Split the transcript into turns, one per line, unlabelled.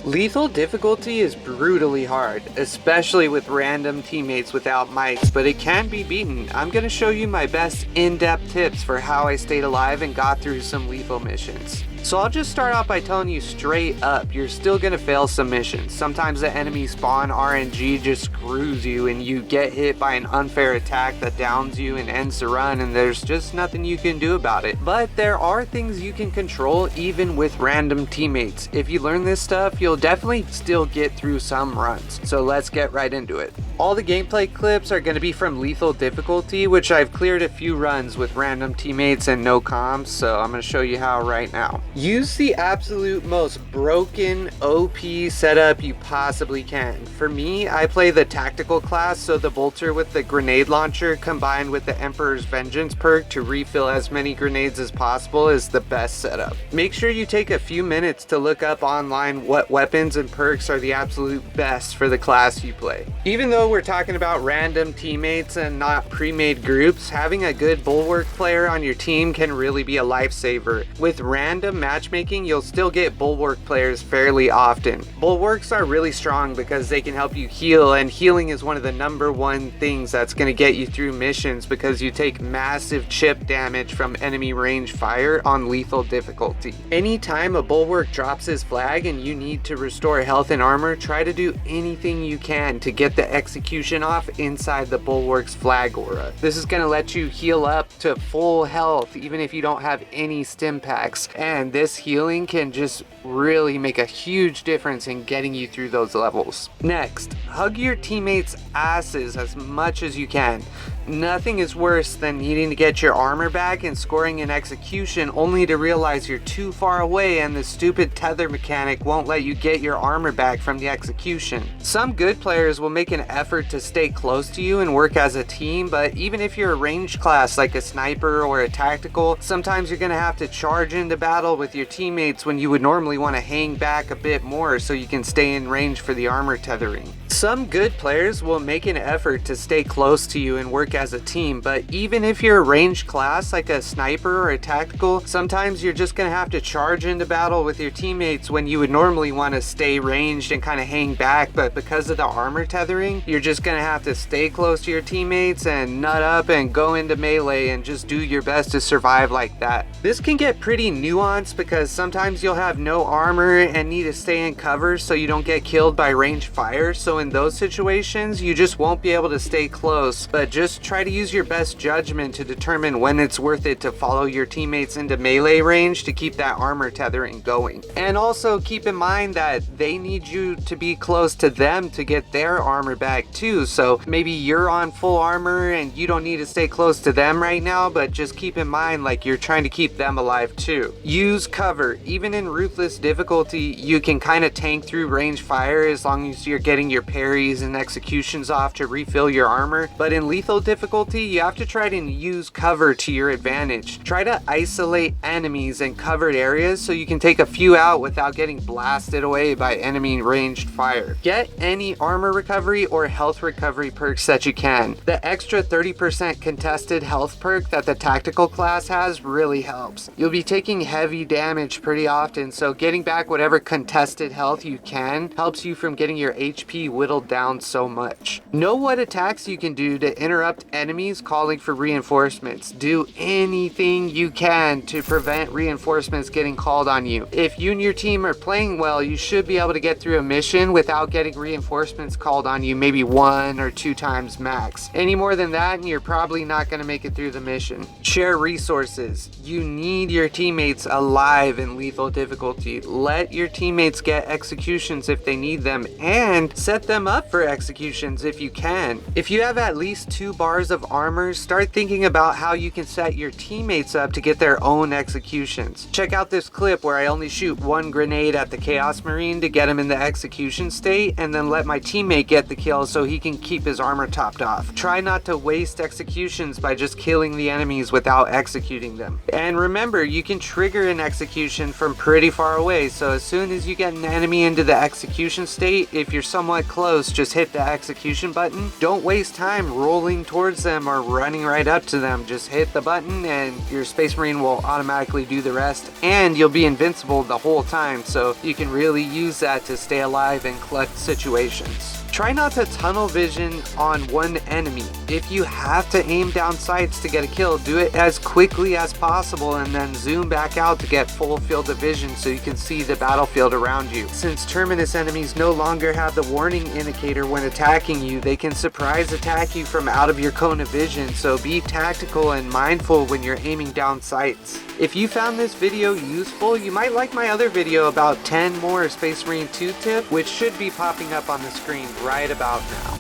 Lethal difficulty is brutally hard, especially with random teammates without mics, but it can be beaten. I'm going to show you my best in-depth tips for how I stayed alive and got through some lethal missions. So I'll just start off by telling you straight up, you're still going to fail some missions. Sometimes the enemy spawn RNG just screws you and you get hit by an unfair attack that downs you and ends the run, and there's just nothing you can do about it. But there are things you can control even with random teammates. If you learn this stuff, you'll definitely still get through some runs. So let's get right into it. All the gameplay clips are going to be from lethal difficulty, which I've cleared a few runs with random teammates and no comms, so I'm going to show you how right now. Use the absolute most broken OP setup you possibly can. For me, I play the tactical class, so the bolter with the grenade launcher combined with the Emperor's Vengeance perk to refill as many grenades as possible is the best setup. Make sure you take a few minutes to look up online what weapons and perks are the absolute best for the class you play. Even though we're talking about random teammates and not pre-made groups, having a good bulwark player on your team can really be a lifesaver. With random matchmaking, you'll still get bulwark players fairly often. Bulwarks are really strong because they can help you heal, and healing is one of the #1 things that's going to get you through missions because you take massive chip damage from enemy range fire on lethal difficulty. Anytime a bulwark drops his flag and you need to restore health and armor, try to do anything you can to get the execution off inside the bulwark's flag aura. This is going to let you heal up to full health even if you don't have any stim packs, and this healing can just really make a huge difference in getting you through those levels. Next, hug your teammates' asses as much as you can. Nothing is worse than needing to get your armor back and scoring an execution only to realize you're too far away and the stupid tether mechanic won't let you get your armor back from the execution. Some good players will make an effort to stay close to you and work as a team, but even if you're a ranged class like a sniper or a tactical, sometimes you're going to have to charge into battle with your teammates when you would normally want to hang back a bit more so you can stay in range for the armor tethering. Some good players will make an effort to stay close to you and work as a team, but even if you're a ranged class like a sniper or a tactical, sometimes you're just going to have to charge into battle with your teammates when you would normally want to stay ranged and kind of hang back, but because of the armor tethering, you're just going to have to stay close to your teammates and nut up and go into melee and just do your best to survive like that. This can get pretty nuanced because sometimes you'll have no armor and need to stay in cover so you don't get killed by ranged fire, so in those situations you just won't be able to stay close, but just try to use your best judgment to determine when it's worth it to follow your teammates into melee range to keep that armor tethering going. And also keep in mind that they need you to be close to them to get their armor back too, so maybe you're on full armor and you don't need to stay close to them right now, but just keep in mind like you're trying to keep them alive too. Use cover. Even in ruthless difficulty, you can kind of tank through range fire as long as you're getting your parries and executions off to refill your armor, but in lethal difficulty you have to try to use cover to your advantage. Try to isolate enemies in covered areas so you can take a few out without getting blasted away by enemy ranged fire. Get any armor recovery or health recovery perks that you can. The extra 30% contested health perk that the tactical class has really helps. You'll be taking heavy damage pretty often, so getting back whatever contested health you can helps you from getting your HP whittled down so much. Know what attacks you can do to interrupt enemies calling for reinforcements. Do anything you can to prevent reinforcements getting called on you. If you and your team are playing well, you should be able to get through a mission without getting reinforcements called on you maybe 1 or 2 times max. Any more than that and you're probably not going to make it through the mission. Share resources. You need your teammates alive in lethal difficulty. Let your teammates get executions if they need them, and set them up for executions if you can. If you have at least 2 bars of armor, start thinking about how you can set your teammates up to get their own executions. Check out this clip where I only shoot 1 grenade at the Chaos Marine to get him in the execution state, and then let my teammate get the kill so he can keep his armor topped off. Try not to waste executions by just killing the enemies without executing them. And remember, you can trigger an execution from pretty far away, so as soon as you get an enemy into the execution state, if you're somewhat close, just hit the execution button. Don't waste time rolling towards towards them or running right up to them, just hit the button and your Space Marine will automatically do the rest, and you'll be invincible the whole time, so you can really use that to stay alive in clutch situations. Try not to tunnel vision on one enemy. If you have to aim down sights to get a kill, do it as quickly as possible and then zoom back out to get full field of vision so you can see the battlefield around you. Since Terminus enemies no longer have the warning indicator when attacking you, they can surprise attack you from out of your cone of vision, so be tactical and mindful when you're aiming down sights. If you found this video useful, you might like my other video about 10 more Space Marine 2 tips, which should be popping up on the screen right about now.